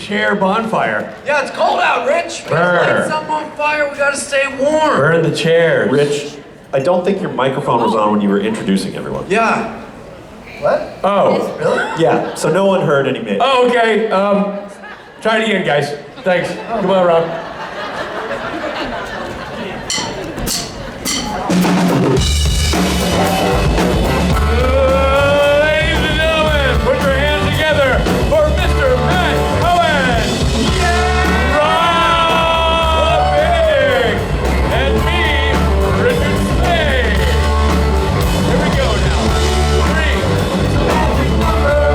chair bonfire. Yeah, it's cold out, Rich. We gotta light something on fire. We gotta stay warm. Burn the chairs. Rich, I don't think your microphone was on when you were introducing everyone. Yeah. What? Oh. Really? Yeah, so no one heard any maybe. Oh, okay. Try it again, guys. Thanks. Come on, Rob. Ladies and gentlemen, put your hands together for Mr. Matt Cohen, Rob Benedict, and me, Richard Speight. Here we go now. 3.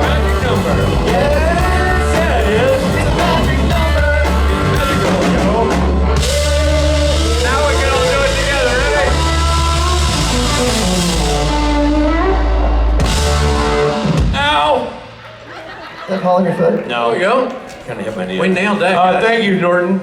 Magic number. Yes, yeah, it is. It's a magic number. It's magical, yo. Now we can all do it together, ready? Ow! Is that Paul on your foot? No. There we go. Kind of hit my knee. We nailed that. guys. Thank you, Norton.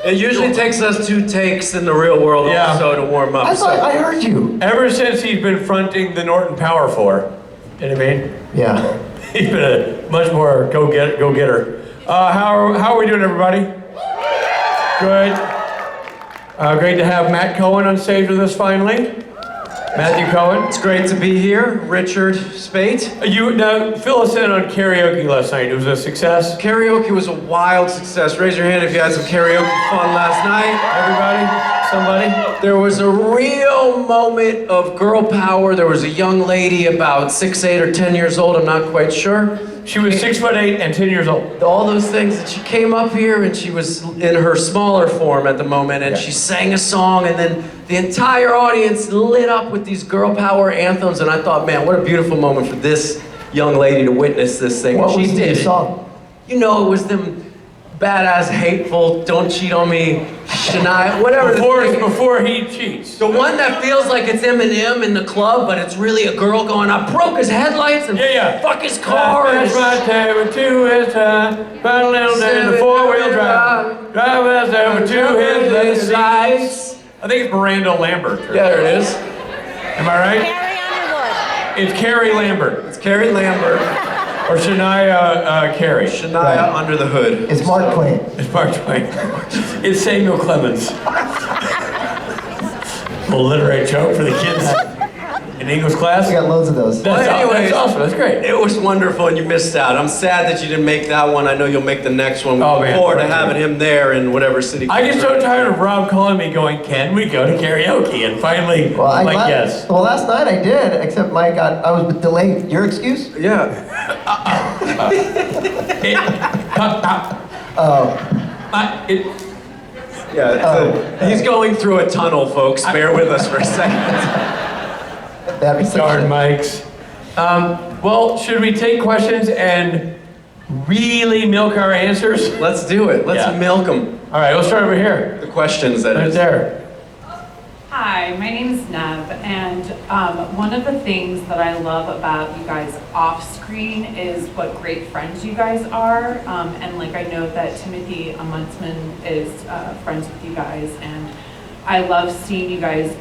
It usually takes us 2 takes in the real world Yeah. also to warm up. I thought I heard you. Ever since he's been fronting the Norton Power 4, you know what I mean? Yeah. He's been a much more go-getter. How are we doing, everybody? Good. Great to have Matt Cohen on stage with us finally. Matthew Cohen. It's great to be here. Richard Speight. Now, fill us in on karaoke last night. It was a success. Karaoke was a wild success. Raise your hand if you had some karaoke fun last night. Everybody? Somebody? There was a real moment of girl power. There was a young lady about 6, 8, or 10 years old, I'm not quite sure. She was 6'8" and 10 years old. All those things, and she came up here and she was in her smaller form at the moment, and she sang a song, and then the entire audience lit up with these girl power anthems, and I thought, man, what a beautiful moment for this young lady to witness this thing. What And was she the did it. song? You know, it was them badass, hateful, don't cheat on me, Shania, whatever. Before he cheats. The one that feels like it's Eminem in the club, but it's really a girl going, I broke his headlights and fuck his car. That's right there with 2 his time. Found a little day in the 4-wheel drive. Drive us there with 2 his lights. I think it's Miranda Lambert. Yeah, there it is. Am I right? Carrie Underwood. It's Carrie Lambert. It's Carrie Lambert. Or Shania Carey. Shania Right. Under the Hood. It's Mark Twain. It's Mark Twain. It's Samuel Clemens. Little literary joke for the kids in English class. We got loads of those. That's, Well, anyways, that's awesome. That's great. It was wonderful and you missed out. I'm sad that you didn't make that one. I know you'll make the next one. We Oh, look man. forward to having him there in whatever city. I get so tired of Rob calling me going, can we go to karaoke? And finally, Well, I'm like, yes. Well, last night I did, except I was delayed. Your excuse? Yeah. Yeah. He's going through a tunnel, folks. Bear with us for a second. Bad reception. Darn mics. Well, should we take questions and really milk our answers? Let's do it. Let's Yeah. milk them. All right, we'll start over here. The questions that Right is. there. Hi, my name is Nev, and one of the things that I love about you guys off screen is what great friends you guys are. And like I know that Timothy Amundsman is friends with you guys, and I love seeing you guys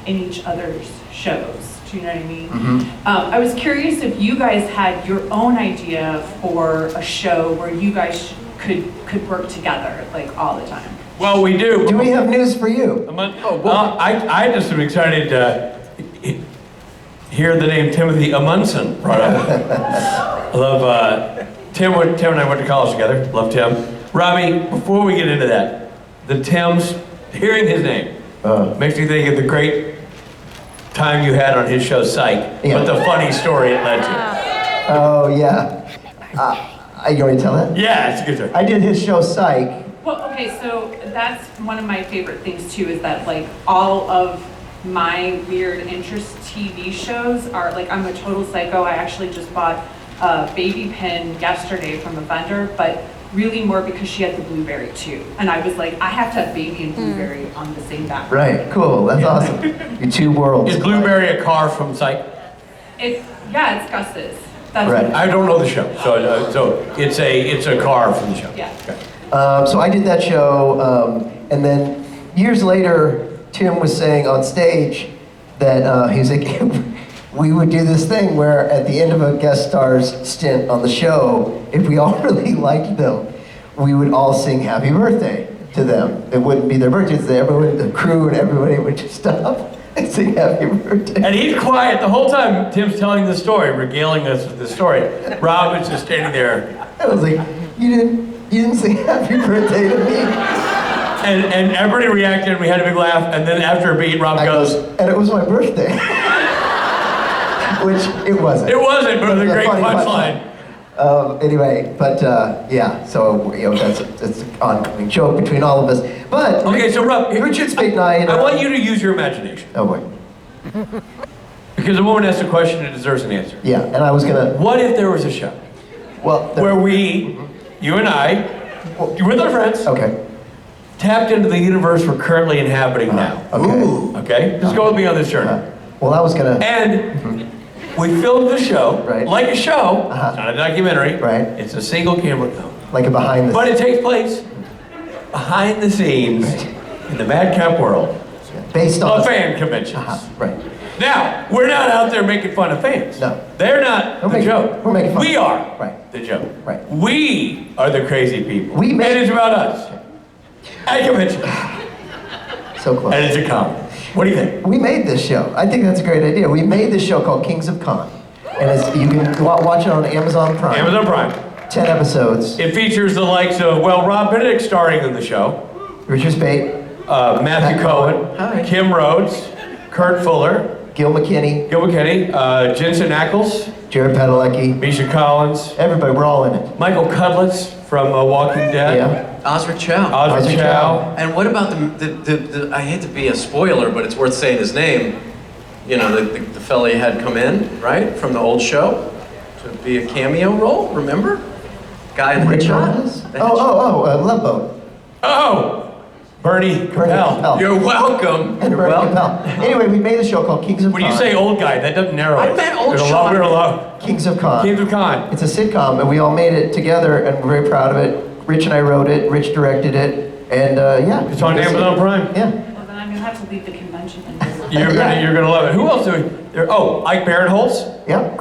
in each other's shows. Do you know what I mean? I was curious if you guys had your own idea for a show where you guys could work together like all the time. Well, we do. Do we have news for you? I just am excited to hear the name Timothy Amundsen brought up. I love Tim and I went to college together. Love Tim. Robbie, before we get into that, the Tim's, hearing his name makes me think of the great time you had on his show Psych, Yeah. but the funny story it led to. Oh, yeah. You want me to tell that? Yeah, it's a good story. I did his show Psych. Well, okay, so that's one of my favorite things too, is that like all of my weird interest TV shows are like, I'm a total psycho. I actually just bought a baby pin yesterday from a vendor, but really more because she had the blueberry too. And I was like, I have to have baby and blueberry on the same background. Right, cool. That's awesome. Your two worlds. Is Blueberry a car from Psych? It's Gus's. That's Right. I don't know the show, so it's a car from the show. Yeah. Okay. So I did that show, and then years later, Tim was saying on stage that he was like, we would do this thing where at the end of a guest star's stint on the show, if we all really liked them, we would all sing happy birthday to them. It wouldn't be their birthdays, everyone, the crew and everybody would just stop and sing happy birthday. And he's quiet the whole time Tim's telling the story, regaling us with the story. Rob is just standing there. I was like, you didn't sing happy birthday to me. And everybody reacted, and we had a big laugh, and then after a beat, Rob goes, and it was my birthday. Which it wasn't. it wasn't, but it was a The great funny punchline. Anyway, but yeah, so that's an ongoing joke between all of us. But Okay, so Rob, Richard Speight and I want you to use your imagination. Oh boy. Because a woman asked a question and deserves an answer. Yeah, and I was gonna. What if there was a show Well, where we, you and I, with our friends, Okay. tapped into the universe we're currently inhabiting now? Okay. Okay? Just go with me on this journey. Well, I was gonna. And we filmed the show, Right. like a show, Uh-huh. it's not a documentary, Right. it's a single camera film. Like a behind the. But it takes place behind the scenes in the madcap world based on. of fan conventions. Right. Now, we're not out there making fun of fans. No. They're not We're the making- joke. we're making fun. We are Right. the joke. Right. We are the crazy people. We make- And it's about us. At convention. So close. And it's a comedy. What do you think? We made this show. I think that's a great idea. We made this show called Kings of Con, and you can watch it on Amazon Prime. Amazon Prime. 10 episodes. It features the likes of, well, Rob Benedict starring in the show, Richard Speight, Matthew Matt Cohen, Hi. Kim Rhodes, Kurt Fuller, Gil McKinney, Gil McKinney, Jensen Ackles, Jared Padalecki. Misha Collins, Everybody, we're all in it. Michael Cudlitz from Walking Dead, Yeah. Oscar Chow. Ozzy Ozzy Chow. Chow. And what about the I hate to be a spoiler, but it's worth saying his name. You know, the fella you had come in, right, from the old show to be a cameo role, remember? Guy in the Rich headshot? Thomas? The Love Boat. Oh, Bernie Capel. Capel. You're welcome. And You're Bernie welcome. Capel. Anyway, we made a show called Kings of When Con. you say old guy, that doesn't narrow I it. meant old We're Sean. we're alone. Kings of Con. Kings of Con. It's a sitcom, and we all made it together, and we're very proud of it. Rich and I wrote it, Rich directed it, and yeah. It's on Amazon Prime. Yeah. Well, then I'm gonna have to leave the convention and go. You're gonna love it. Who else do we? Oh, Ike Barinholtz. Yeah.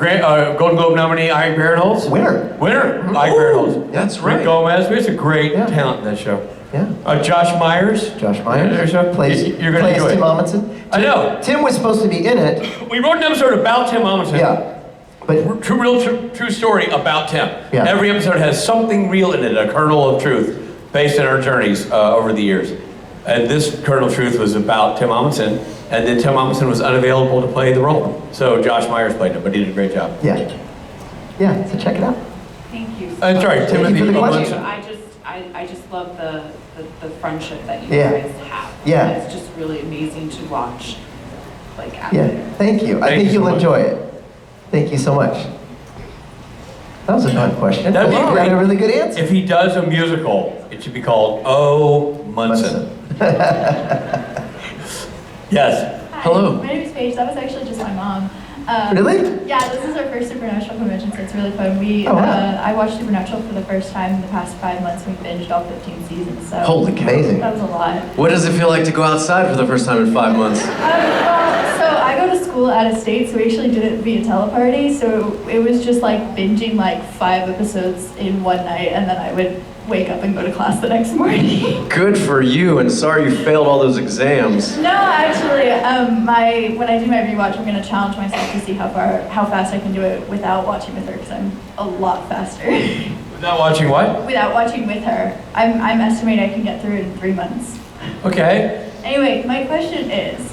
Golden Globe nominee Ike Barinholtz. Winner. Ike Barinholtz. That's Rick right. Gomez. It's a great Yeah. talent in that show. Yeah. Josh Myers. Josh Myers There's a- plays You're gonna enjoy Tim it. Amundsen. I know. Tim was supposed to be in it. We wrote an episode about Tim Amundsen. Yeah. But True story about Tim. Yeah. Every episode has something real in it, a kernel of truth, based on our journeys over the years. And this kernel of truth was about Tim Amundsen, and then Tim Amundsen was unavailable to play the role. So Josh Myers played him, but he did a great job. yeah. Yeah, so check it out. Thank you. Sorry, you Timothy for the question. Amundsen. I just love the friendship that you Yeah. guys have. Yeah. It's just really amazing to watch. Like, Yeah, thank you. I Thank think you so you'll much. enjoy it. Thank you so much. That was a fun question. That'd be You great. got a really good answer. If he does a musical, it should be called Oh Munson. Yes. Hi, Hello. My name is Paige. That was actually just my mom. Really? Yeah, this is our first Supernatural convention, so it's really fun. Oh, wow. I watched Supernatural for the first time in the past 5 months. We binged all 15 seasons, so Holy cow. Amazing. that was a lot. What does it feel like to go outside for the first time in 5 months? Well, so I go to school out of state, so we actually did it via teleparty. So it was just like binging like 5 episodes in one night, and then I would wake up and go to class the next morning. Good for you, and sorry you failed all those exams. No, actually, when I do my rewatch, I'm gonna challenge myself to see how fast I can do it without watching with her, because I'm a lot faster. Without watching what? Without watching with her, I'm estimating I can get through it in 3 months. Okay. Anyway, my question is,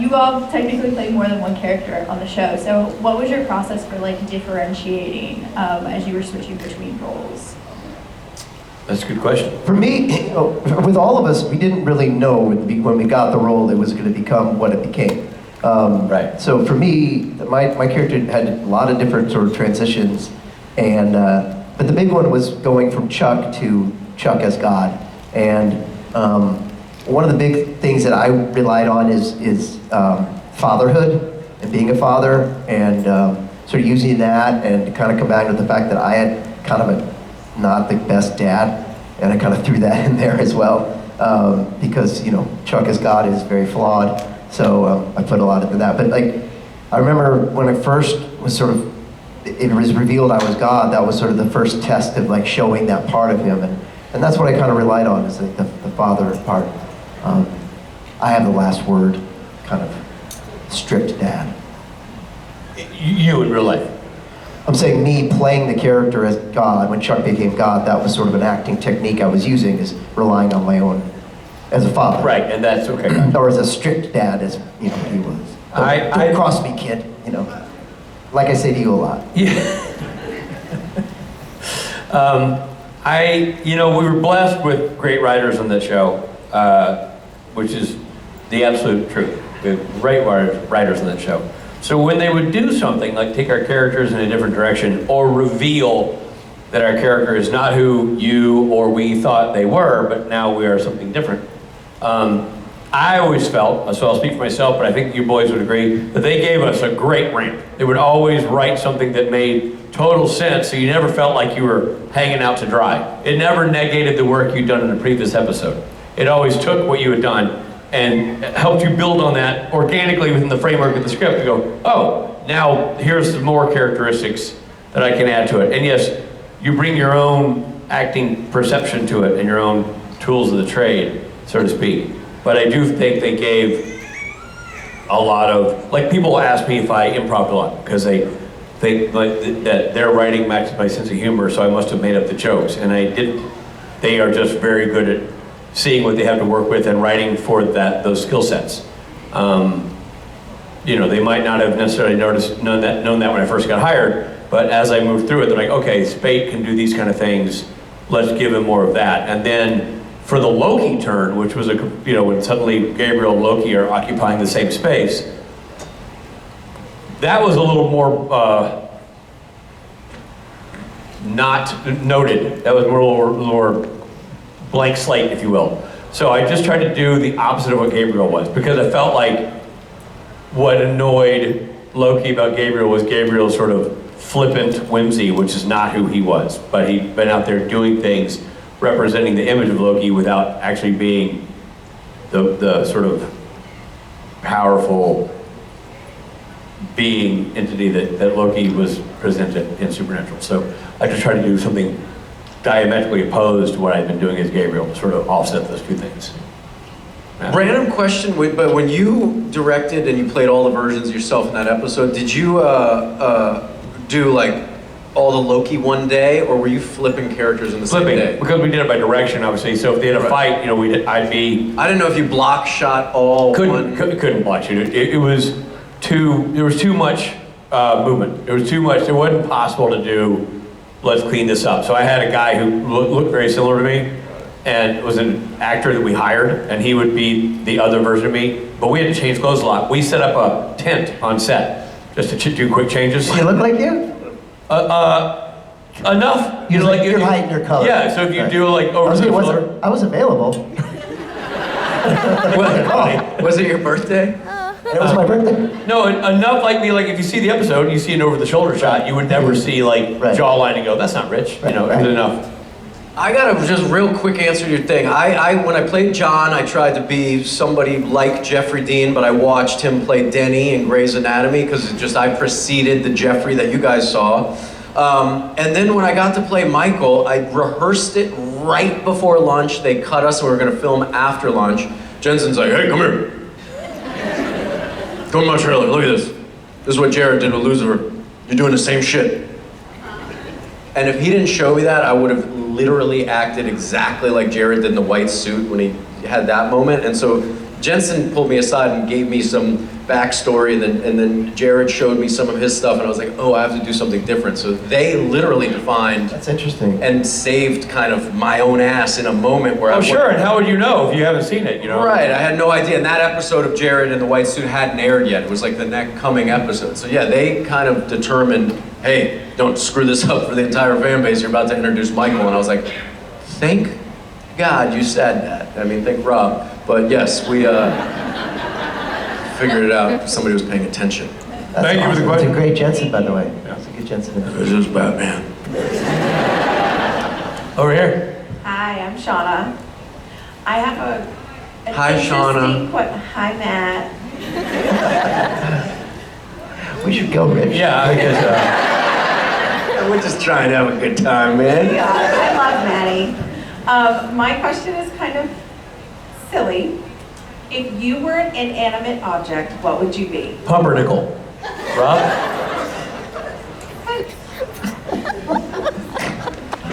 you all technically play more than one character on the show, so what was your process for like differentiating as you were switching between roles? That's a good question. For me, with all of us, we didn't really know when we got the role it was going to become what it became. Right. So for me, my character had a lot of different sort of transitions, and but the big one was going from Chuck to Chuck as God. And one of the big things that I relied on is fatherhood and being a father, and sort of using that and kind of combined with the fact that I had kind of not the best dad, and I kind of threw that in there as well, because Chuck as God is very flawed, so I put a lot into that. But like, I remember when I first was it was revealed I was God, that was sort of the first test of like showing that part of him, and And that's what I kind of relied on, is the father part. I have the last word, kind of strict dad. You in real life. I'm saying me playing the character as God, when Chuck became God, that was sort of an acting technique I was using, is relying on my own, as a father. Right, and that's okay. Or as a strict dad, as he was. Don't cross me, kid, Like I say to you a lot. Yeah. We were blessed with great writers on that show, which is the absolute truth. We have great writers on that show. So when they would do something like take our characters in a different direction or reveal that our character is not who you or we thought they were, but now we are something different, I always felt, so I'll speak for myself, but I think you boys would agree, that they gave us a great ramp. They would always write something that made total sense, so you never felt like you were hanging out to dry. It never negated the work you'd done in the previous episode. It always took what you had done and helped you build on that organically within the framework of the script to go, oh, now here's some more characteristics that I can add to it. And yes, you bring your own acting perception to it and your own tools of the trade, so to speak. But I do think they gave a lot of, like, people ask me if I improv a lot because they think that their writing matches my sense of humor, so I must have made up the jokes, and I didn't. They are just very good at seeing what they have to work with and writing for those skill sets. They might not have necessarily known that when I first got hired, but as I moved through it, they're like, okay, Speight can do these kind of things, let's give him more of that. And then for the Loki turn, which was when suddenly Gabriel and Loki are occupying the same space, that was a little more not noted. That was more blank slate, if you will. So I just tried to do the opposite of what Gabriel was, because I felt like what annoyed Loki about Gabriel was Gabriel's sort of flippant whimsy, which is not who he was. But he'd been out there doing things representing the image of Loki without actually being the sort of powerful being entity that Loki was presented in Supernatural. So I just tried to do something diametrically opposed to what I'd been doing as Gabriel, to sort of offset those two things. Yeah. Random question, but when you directed and you played all the versions yourself in that episode, did you do like all the Loki one day, or were you flipping characters in the same day? Because we did it by direction, obviously. So if they had a fight, I'd be. I didn't know if you block shot all. Couldn't block shoot it. There was too much movement. There was too much. It wasn't possible to do. Let's clean this up. So I had a guy who looked very similar to me, and was an actor that we hired, and he would be the other version of me. But we had to change clothes a lot. We set up a tent on set just to do quick changes. You look like you? Enough. Your height and your color. Yeah. So if you do like over the shoulder. I was available. Was it your birthday? It was my birthday. No, enough like me. Like if you see the episode, and you see an over-the-shoulder shot, you would never see like jawline and go, "That's not Rich." It was enough. I got a just real quick answer to your thing. When I played John, I tried to be somebody like Jeffrey Dean, but I watched him play Denny in Grey's Anatomy because I preceded the Jeffrey that you guys saw. And then when I got to play Michael, I rehearsed it right before lunch. They cut us and we were going to film after lunch. Jensen's like, "Hey, come here. Come to my trailer, look at this. This is what Jared did with Lucifer. You're doing the same shit." And if he didn't show me that, I would have literally acted exactly like Jared did in the white suit when he had that moment. And so Jensen pulled me aside and gave me some backstory, and then Jared showed me some of his stuff, and I was like, oh, I have to do something different. So they literally defined. That's interesting. And saved kind of my own ass in a moment where Oh, sure, and how would you know if you haven't seen it, Right, I had no idea. And that episode of Jared in the white suit hadn't aired yet. It was like the next coming episode. So yeah, they kind of determined, hey, don't screw this up for the entire fan base. You're about to introduce Michael. And I was like, thank God you said that. I mean, thank Rob. But yes, we figured it out. Somebody was paying attention. Thank you for the question. It's a great Jensen, by the way. It's a good Jensen. This is Batman. Over here. Hi, I'm Shauna. I have an Hi, interesting Shauna. Hi, Matt. We should go, Rich. Yeah, I guess. We're just trying to have a good time, man. Yeah, I love Maddie. My question is kind of silly. If you were an inanimate object, what would you be? Pumpernickel. Rob?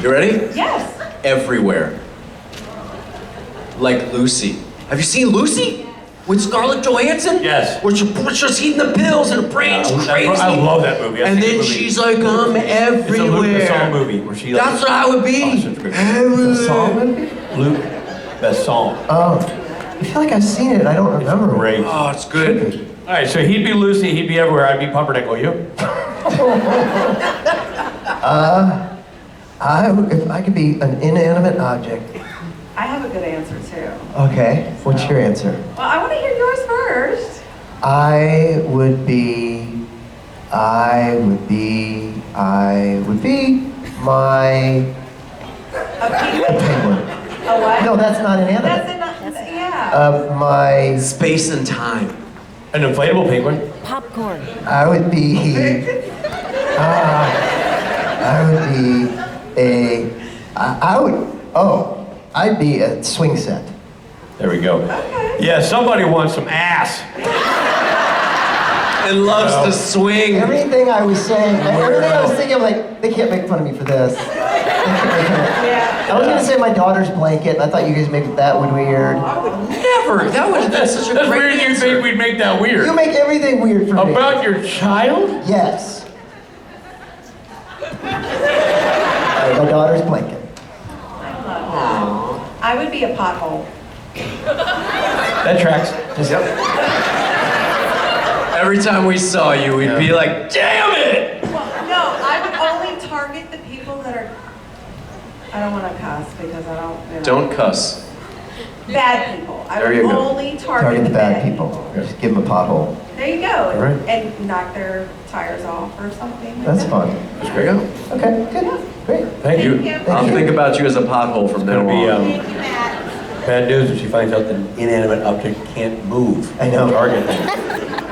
You ready? Yes. Everywhere. Like Lucy. Have you seen Lucy? With Scarlett Johansson? Yes. Where she's eating the pills and her brain's crazy. I love that movie. I've And seen then the movie. she's like, I'm It's a everywhere. Luke Besson movie where she like, That's what I would be. Oh, such a great Everywhere. The song movie? Luke Besson. Oh, I feel like I've seen it. I don't remember. Great. Oh, it's good. All right, so he'd be Lucy, he'd be everywhere, I'd be Pumpernickel. You? If I could be an inanimate object. I have a good answer too. Okay, what's your answer? Well, I want to hear yours first. I would be my A penguin? penguin. A what? No, that's not inanimate. That's yeah. My, Space and time. An inflatable penguin? Popcorn. I would be I'd be a swing set. There we go. Yeah, somebody wants some ass. And loves to swing. Everything I was saying, everything I was thinking, I'm like, they can't make fun of me for this. They can't make fun of me. Yeah. I was gonna say my daughter's blanket, and I thought you guys made that one weird. Never. That's such a That's great weird you answer. think we'd make that weird. You make everything weird for me. About your child? Yes. My daughter's blanket. I love that. I would be a pothole. That tracks. Every time we saw you, we'd be like, damn it! Well, no, I would only target the people that are. I don't want to cuss because I don't. You know. Don't cuss. Bad people. I There would you go. only target Target the bad people. Just give them a pothole. There you go. All right. And knock their tires off or something. like That's that. fun. There you go. Okay, good, great. Thank you. Thank you. I'll think about you as a pothole from now It'll be on. Thank you, Matt. bad news if she finds out that an inanimate object can't move. I know. Target thing.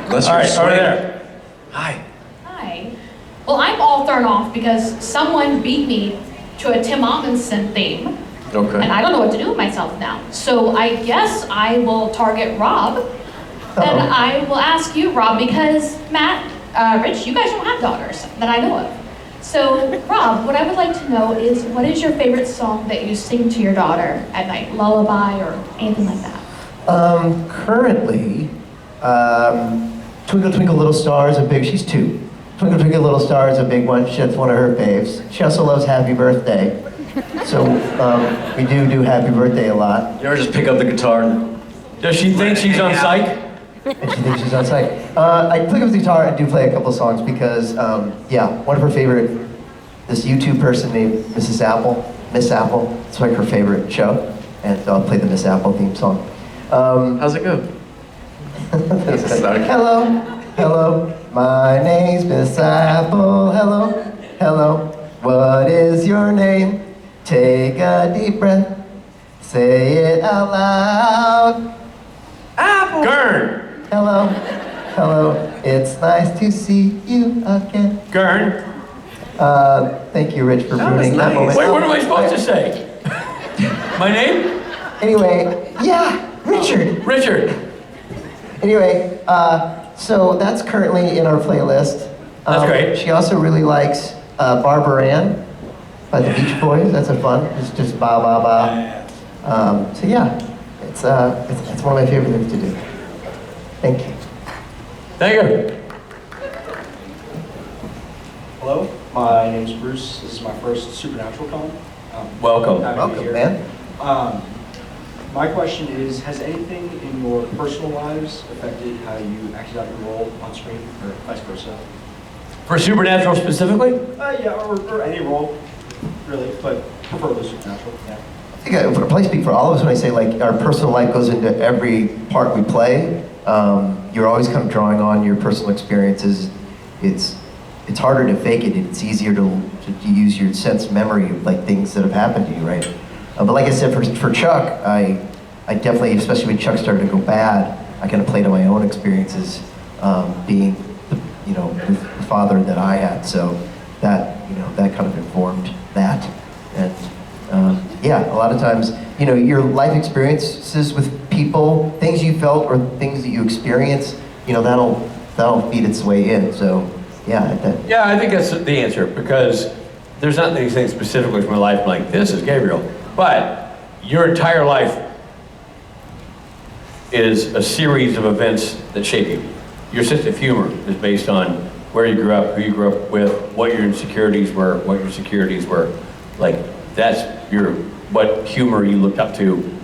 Unless All you're right, over swinging. there. Hi. Hi. Well, I'm all thrown off because someone beat me to a Tim Amundsen theme, and Okay. I don't know what to do with myself now. So I guess I will target Rob, and I will ask you, Rob, because Matt, Rich, you guys don't have daughters that I know of. So, Rob, what I would like to know is, what is your favorite song that you sing to your daughter at night? Lullaby or anything like that? Currently, Twinkle Twinkle Little Star is a big, she's 2. Twinkle Twinkle Little Star is a big one, that's one of her faves. She also loves Happy Birthday. So, we do Happy Birthday a lot. You ever just pick up the guitar and Does she think she's on psych? And she thinks she's on site. I pick up the guitar and do play a couple songs because, one of her favorite, this YouTube person named Miss Apple, it's like her favorite show. And so I'll play the Miss Apple theme song. how's it go? Hello, my name's Miss Apple. Hello, what is your name? Take a deep breath, say it out loud. Apple. Gurn. Hello, it's nice to see you again. Gurn. Thank you, Rich, for That was ruining that nice. moment. Wait, what am I supposed to say? My name? Anyway, yeah, Richard. Richard. Anyway, so that's currently in our playlist. That's great. She also really likes Barbara Ann by the Beach Boys. That's a fun. It's just ba ba ba. So yeah, it's one of my favorite things to do. Thank you. Thank you. Hello, my name's Bruce. This is my first Supernatural con. Welcome. Happy to be Welcome, here. man. My question is, has anything in your personal lives affected how you acted out your role on screen, or vice versa? For Supernatural specifically? Yeah, or any role, really, but preferably Supernatural, yeah. I think I probably speak for all of us when I say like our personal life goes into every part we play. You're always kind of drawing on your personal experiences. It's harder to fake it. It's easier to use your sense memory of like things that have happened to you, right? But like I said, for Chuck, I definitely, especially when Chuck started to go bad, I kind of played on my own experiences, being the father that I had. So that kind of informed that, and Yeah, a lot of times, you know, your life experiences with people, things you felt or things that you experience, you know, that'll feed its way in. So, yeah. Yeah, I think that's the answer, because there's not anything specifically from my life like, this is Gabriel. But your entire life is a series of events that shape you. Your sense of humor is based on where you grew up, who you grew up with, what your insecurities were, what your securities were. Like, that's what humor you looked up to,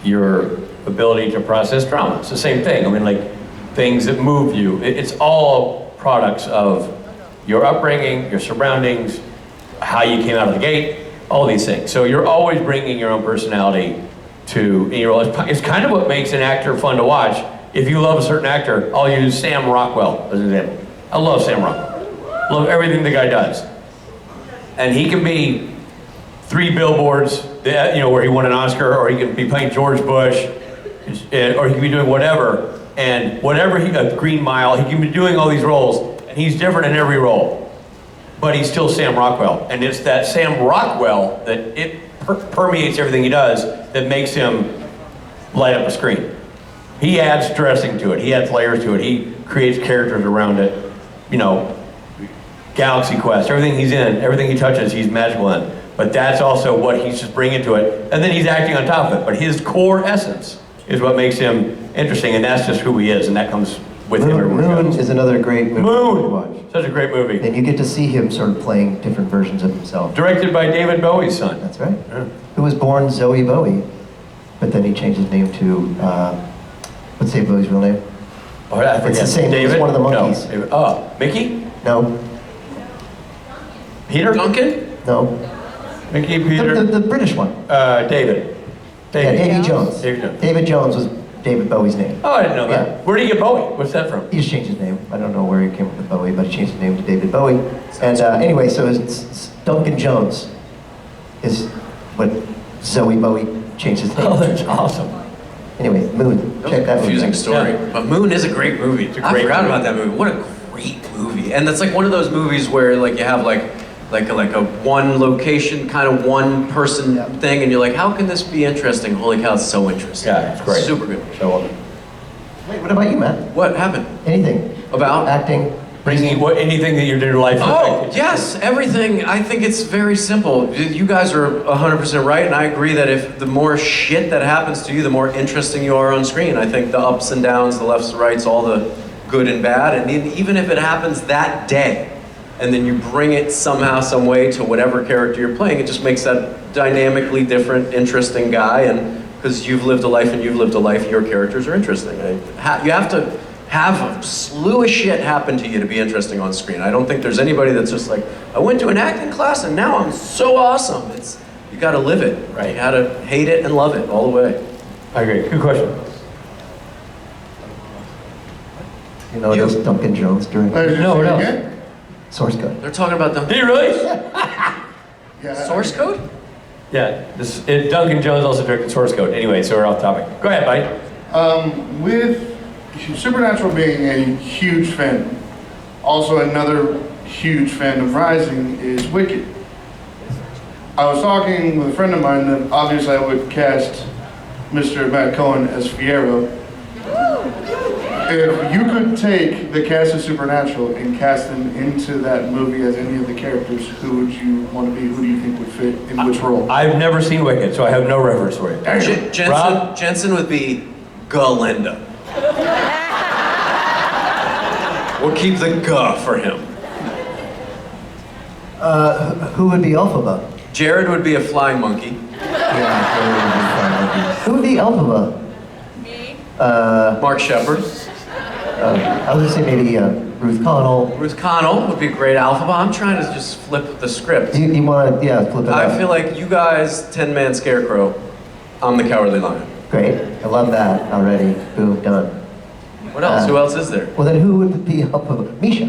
your ability to process trauma. It's the same thing. I mean, like, things that move you. It's all products of your upbringing, your surroundings, how you came out of the gate, all these things. So you're always bringing your own personality to any role. It's kind of what makes an actor fun to watch. If you love a certain actor, I'll use Sam Rockwell as an example. I love Sam Rockwell. Love everything the guy does. And he can be 3 billboards, you know, where he won an Oscar, or he can be playing George Bush, or he can be doing whatever. And whatever a Green Mile, he can be doing all these roles, and he's different in every role. But he's still Sam Rockwell. And it's that Sam Rockwell that it permeates everything he does that makes him light up a screen. He adds dressing to it, he adds layers to it, he creates characters around it. You know, Galaxy Quest, everything he's in, everything he touches, he's magical in. But that's also what he's just bringing to it, and then he's acting on top of it. But his core essence is what makes him interesting, and that's just who he is, and that comes with him everywhere. Moon is another great movie to watch. Such a great movie. And you get to see him sort of playing different versions of himself. Directed by David Bowie's son. That's right. Yeah. Who was born Zoe Bowie, but then he changed his name to, what's David Bowie's real name? Oh, I forget. It's the same, David? it's one of the monkeys. No. David. Oh, Mickey? No, Peter? Duncan? no. Mickey, Peter? The British one. David. Yeah, Davy Jones. David Jones. David Jones was David Bowie's name. Oh, I didn't know that. Yeah. Where did you get Bowie? What's that from? He just changed his name. I don't know where he came up with Bowie, but he changed his name to David Bowie. And anyway, so it's Duncan Jones is what Zoe Bowie changed his name. Oh, that's awesome. Anyway, Moon. That was Check a that confusing movie out. story. Yeah. But Moon is a great movie. It's a I great forgot movie. about that movie. What a great movie. And that's like one of those movies where like you have like a one location kind of one person thing, and you're like, how can this be interesting? Holy cow, it's so interesting. Yeah, it's great. Super good. So, Wait, what about you, Matt? What happened? Anything? About? Acting? anything that you did in life. Oh, affected you? yes, everything. I think it's very simple. You guys are 100% right, and I agree that if the more shit that happens to you, the more interesting you are on screen. I think the ups and downs, the lefts and rights, all the good and bad, and even if it happens that day, and then you bring it somehow, some way to whatever character you're playing, it just makes that dynamically different, interesting guy, and because you've lived a life and you've lived a life, your characters are interesting. You have to have a slew of shit happen to you to be interesting on screen. I don't think there's anybody that's just like, I went to an acting class and now I'm so awesome. You gotta live it, right? You gotta hate it and love it all the way. I agree. Good question. You know those Duncan Jones during No, no. Source Code. They're talking about Did the you really? source code? Yeah. Duncan Jones also directed Source Code. Anyway, so we're off topic. Go ahead, buddy. With Supernatural being a huge fan, also another huge fan of Rising is Wicked. I was talking with a friend of mine that obviously I would cast Mr. Matt Cohen as Fierro. If you could take the cast of Supernatural and cast them into that movie as any of the characters, who would you want to be? Who do you think would fit in which role? I've never seen Wicked, so I have no reference for you. Rob? Jensen would be Galinda. We'll keep the G for him. Who would be Elphaba? Jared would be a flying monkey. Yeah, who would be Elphaba? Me? Mark Shepard. I was gonna say maybe Ruth Connell. Ruth Connell would be a great alphabet. I'm trying to just flip the script. You want to, flip it up. I feel like you guys, 10-man scarecrow. I'm the cowardly lion. Great, I love that already. Boom, done. What else? Who else is there? Well then who would be Elphaba? Misha.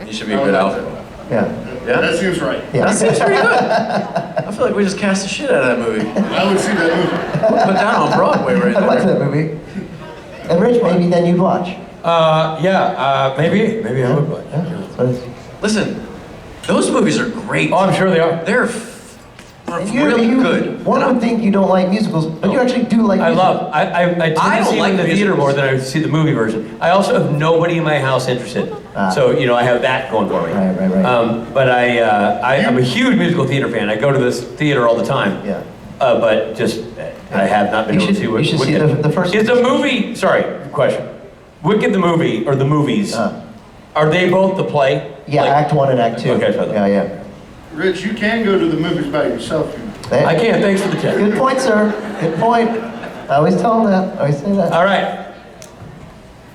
You should be a good alphabet. Yeah. Yeah? That seems right. Yeah. That seems pretty good. I feel like we just cast the shit out of that movie. I would see that movie. Put that on Broadway right I watched there. that movie. And Rich, maybe then you'd watch. Maybe I would watch. Yeah. So it's- Listen, those movies are great. Oh, I'm sure they are. They're really good. One would think you don't like musicals, but you actually do like musicals. I tend I to don't see like them in the theater musicals. more than I see the movie version. I also have nobody in my house interested. So, I have that going for me. Right. But I'm a huge musical theater fan. I go to this theater all the time. Yeah. But I have not been You able to should- see you should see Wicked. the first- Is the movie, sorry, question. Wicked the movie, or the movies, are they both the play? Yeah, Act 1 and Act 2. Okay, so Yeah. Rich, you can go to the movies by yourself. Hey, I can't, thanks for the tip. Good point, sir. Good point. I always tell them that. I always say that. All right.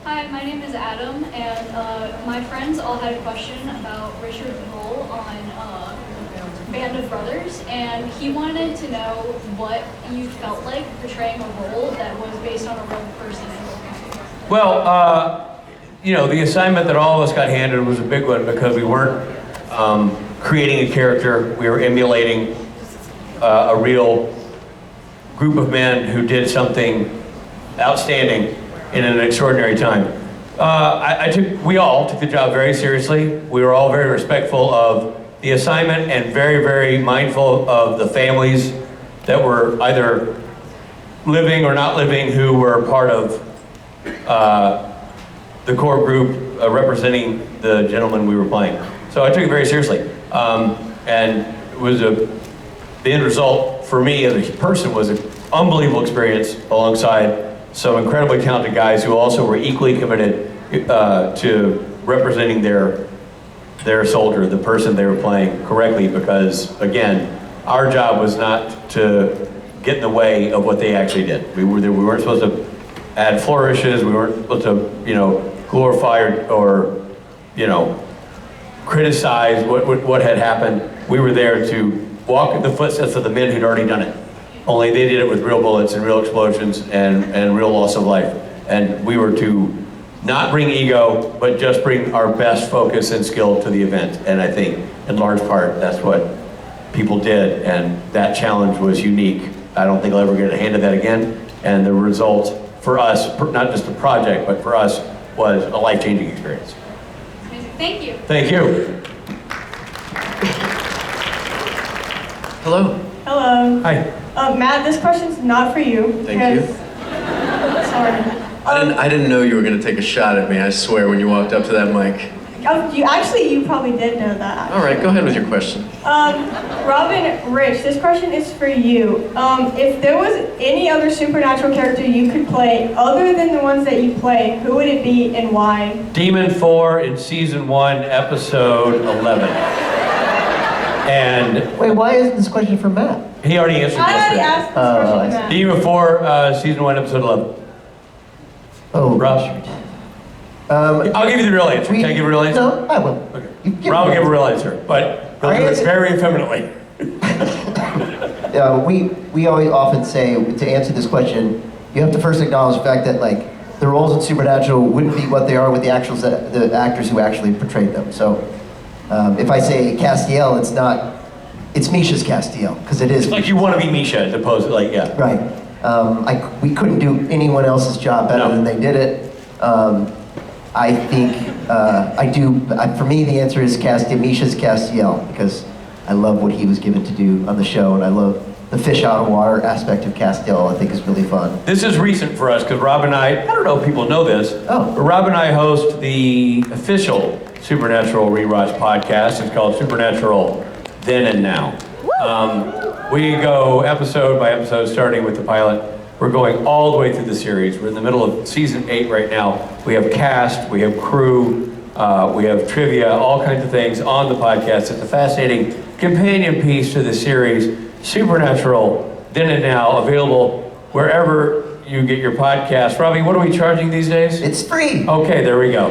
Hi, my name is Adam, and my friends all had a question about Richard's role on Band of Brothers, and he wanted to know what you felt like portraying a role that was based on a real person. Well, the assignment that all of us got handed was a big one because we weren't creating a character. We were emulating a real group of men who did something outstanding in an extraordinary time. We all took the job very seriously. We were all very respectful of the assignment and very, very mindful of the families that were either living or not living who were part of the core group representing the gentleman we were playing. So I took it very seriously. And it was the end result for me as a person was an unbelievable experience alongside some incredibly talented guys who also were equally committed to representing their soldier, the person they were playing correctly, because again, our job was not to get in the way of what they actually did. We weren't supposed to add flourishes, we weren't supposed to, glorify or criticize what had happened. We were there to walk in the footsteps of the men who'd already done it. Only they did it with real bullets and real explosions and real loss of life. And we were to not bring ego, but just bring our best focus and skill to the event. And I think, in large part, that's what people did. And that challenge was unique. I don't think I'll ever get handed that again. And the result for us, not just the project, but for us, was a life-changing experience. Amazing. Thank you. Thank you. Hello. Hello. Hi. Matt, this question's not for you. Thank you. Sorry. I didn't know you were going to take a shot at me, I swear, when you walked up to that mic. You probably did know that. All right, go ahead with your question. Robin, Rich, this question is for you. If there was any other supernatural character you could play other than the ones that you play, who would it be and why? Demon 4 in season 1, episode 11. And Wait, why isn't this question for Matt? he already answered I already yesterday. asked this question to Matt. Demon 4, season 1, episode 11. Oh, Rob? I'll give you the real answer. Can I give a real answer? No, I will. Okay. Give Rob will me give a an real answer, but he'll do it answer. very effeminately. We always often say, to answer this question, you have to first acknowledge the fact that the roles in Supernatural wouldn't be what they are with the actors who actually portrayed them. So if I say Castiel, it's Misha's Castiel, because it is. It's like you want to be Misha as opposed to yeah. Right. We couldn't do anyone else's job better than they did it. I think for me, the answer is Misha's Castiel, because I love what he was given to do on the show, and I love the fish out of water aspect of Castiel. I think is really fun. This is recent for us because Rob and I don't know if people know this, but Rob and I host the official Supernatural Rewatch podcast. It's called Supernatural Then and Now. We go episode by episode, starting with the pilot. We're going all the way through the series. We're in the middle of season 8 right now. We have cast, we have crew, we have trivia, all kinds of things on the podcast. It's a fascinating companion piece to the series, Supernatural Then and Now, available wherever you get your podcast. Robbie, what are we charging these days? It's free. Okay, there we go.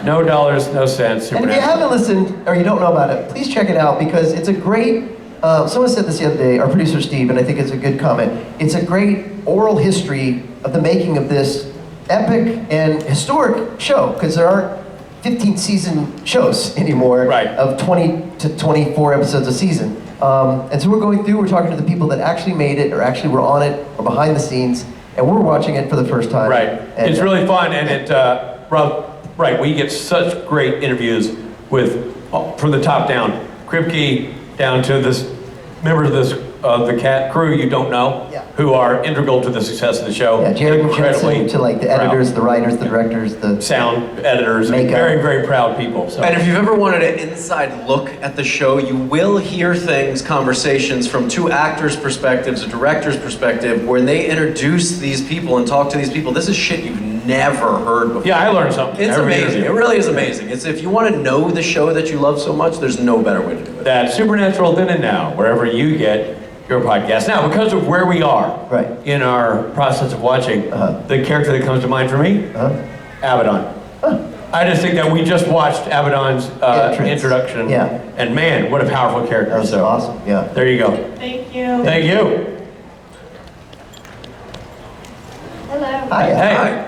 No dollars, no cents. And if you haven't listened or you don't know about it, please check it out, because it's a great. Someone said this the other day, our producer Steve, and I think it's a good comment. It's a great oral history of the making of this epic and historic show, because there aren't 15-season shows anymore of 20 to 24 episodes a season. And so we're talking to the people that actually made it, or actually were on it, or behind the scenes, and we're watching it for the first time. Right. And, it's really fun, and Rob, we get such great interviews from the top down. Kripke down to this members of the cat crew you don't know, Yeah. who are integral to the success of the show. Yeah, Jared Incredibly Jensen to like the proud. editors, the writers, the directors, the Sound editors, Makeup. very, very proud people. So. And if you've ever wanted an inside look at the show, you will hear conversations from two actors' perspectives, a director's perspective, where they introduce these people and talk to these people. This is shit you've never heard before. Yeah, I learned something. It's every amazing. It interview. really is amazing. It's if you want to know the show that you love so much, there's no better way to do it. That Supernatural Then and Now, wherever you get your podcast. Now, because of where we are Right. in our process of watching, the character that comes to mind for me, Abaddon. I just think that we just watched Abaddon's Entrance. introduction, Yeah. and man, what a powerful character. That was So, awesome. Yeah. there you go. Thank you. Thank you. Hello. Hi. Hey.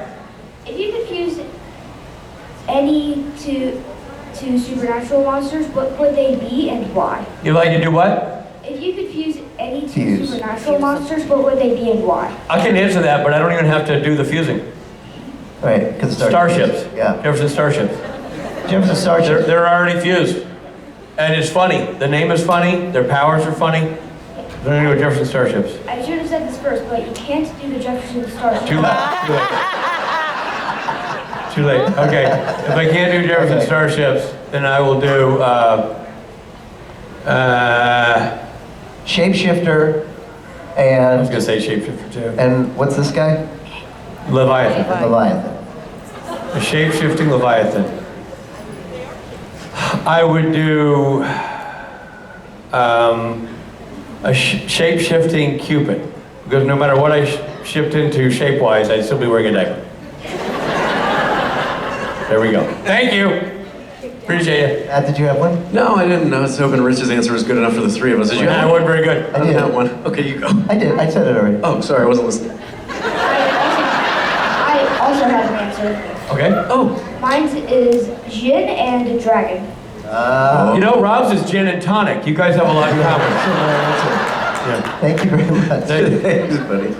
If you could fuse any two supernatural monsters, what would they be and why? You'd like to do what? If you could fuse any two Fuse. supernatural monsters, what would they be and why? I can answer that, but I don't even have to do the fusing. Right, because Starships. Yeah. Jefferson Starships. Jefferson Starships. They're already fused. And it's funny. The name is funny. Their powers are funny. They're going to do Jefferson Starships. I should have said this first, but you can't do the Jefferson Starship. Too late. Too late. Okay. If I can't do Jefferson Starships, then I will do Shapeshifter I was and gonna say shapeshifter too. and what's this guy? Leviathan. Leviathan. A shape-shifting Leviathan. I would do a shape-shifting Cupid. Because no matter what I shift into shape-wise, I'd still be wearing a diaper. There we go. Thank you. Appreciate it. Matt, did you have one? No, I didn't. I was hoping Rich's answer was good enough for the three of us. Did you Nah, have it wasn't very good. I didn't have one. Okay, you go. I did. I said it already. Oh, sorry, I wasn't listening. I also have an answer. Okay. Oh, Mine is Jinn and Dragon. You know, Rob's is gin and tonic. You guys have a lot in common. Yeah. Thank you very much. thanks, buddy.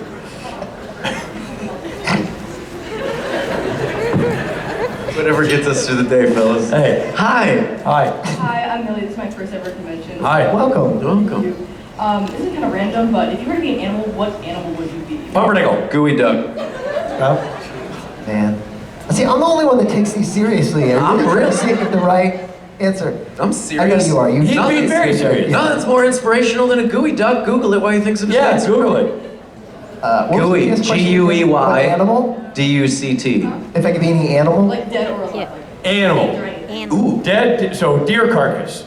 Whatever gets us through the day, fellas. Hey. Hi. Hi. Hi, I'm Millie. This is my first ever convention. Hi. Welcome. Welcome. This is kind of random, but if you were to be an animal, what animal would you be? Pumpernickel. Gooey duck. Man. See, I'm the only one that takes these seriously. I'm really- Seeking the right answer. I'm I serious. know you are. You He's being very serious. No, that's more inspirational than a gooey duck. Google it while you think some Yeah, sense. Google it. What was the Gooey. previous question? G-U-E-Y. What animal? D-U-C-T. If I could be any animal? Like dead or alive? Animal. Ooh. Dead, so deer carcass.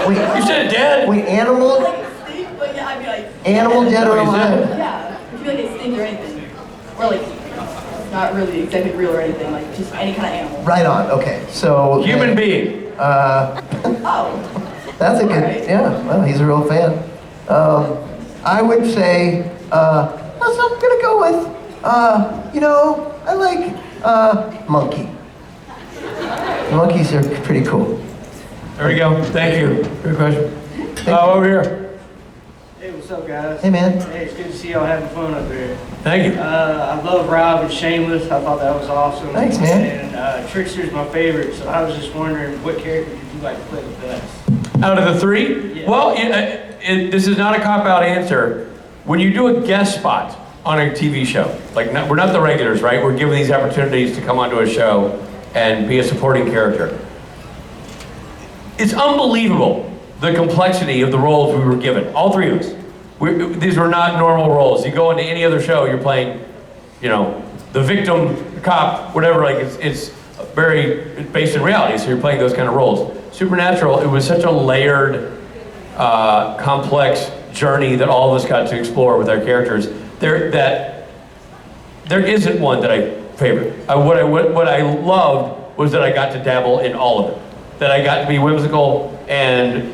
Wait, You said dead? wait, animal? Like a snake, but yeah, I'd be like. Animal, dead or Oh, you said- alive? Yeah, if you like a snake or anything. Or like, not really exactly real or anything, like just any kind of animal. Right on. Okay, so Human being. Oh, that's a good. Alright. Yeah. Well, he's a real fan. I would say. I'm gonna go with. I like monkey. Monkeys are pretty cool. There we go. Thank you. Good question. Over here. Hey, what's up, guys? Hey, man. Hey, it's good to see y'all having fun up there. Thank you. I love Rob and Shameless. I thought that was awesome. Thanks, man. And Trickster's my favorite, so I was just wondering what character did you like to play the best? Out of the three? Yeah. Well, this is not a cop-out answer. When you do a guest spot on a TV show, like we're not the regulars, right? We're given these opportunities to come onto a show and be a supporting character. It's unbelievable the complexity of the roles we were given, all three of us. These were not normal roles. You go into any other show, you're playing, the victim, the cop, whatever. Like it's very based in reality. So you're playing those kind of roles. Supernatural, it was such a layered, complex journey that all of us got to explore with our characters. There isn't one that I favored. What I loved was that I got to dabble in all of it. That I got to be whimsical and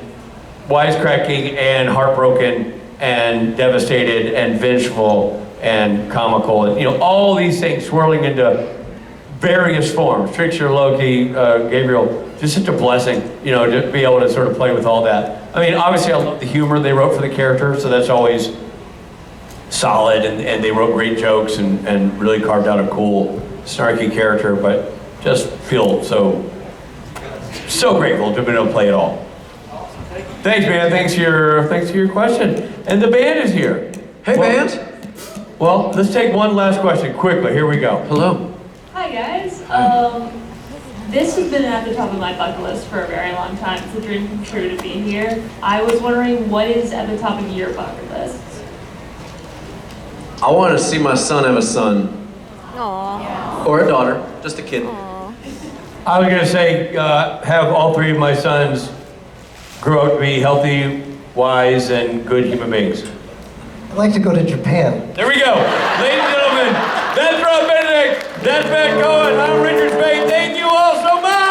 wisecracking and heartbroken and devastated and vengeful and comical and all these things swirling into various forms. Trickster, Loki, Gabriel, just such a blessing, to be able to sort of play with all that. I mean, obviously I love the humor they wrote for the character, so that's always solid, and they wrote great jokes and really carved out a cool, snarky character, but just feel so grateful to have been able to play it all. Thanks, man. Thanks for your question. And the band is here. Hey, band. Well, let's take one last question quickly. Here we go. Hello. Hi guys. This has been at the top of my bucket list for a very long time. It's a dream come true to be here. I was wondering what is at the top of your bucket list? I want to see my son have a son. Aww. Or a daughter. Just a kid. I was going to say, have all three of my sons grow up to be healthy, wise, and good human beings. I'd like to go to Japan. There we go. Ladies and gentlemen, that's Rob Benedict. That's Matt Cohen. I'm Richard Speight. Thank you all so much.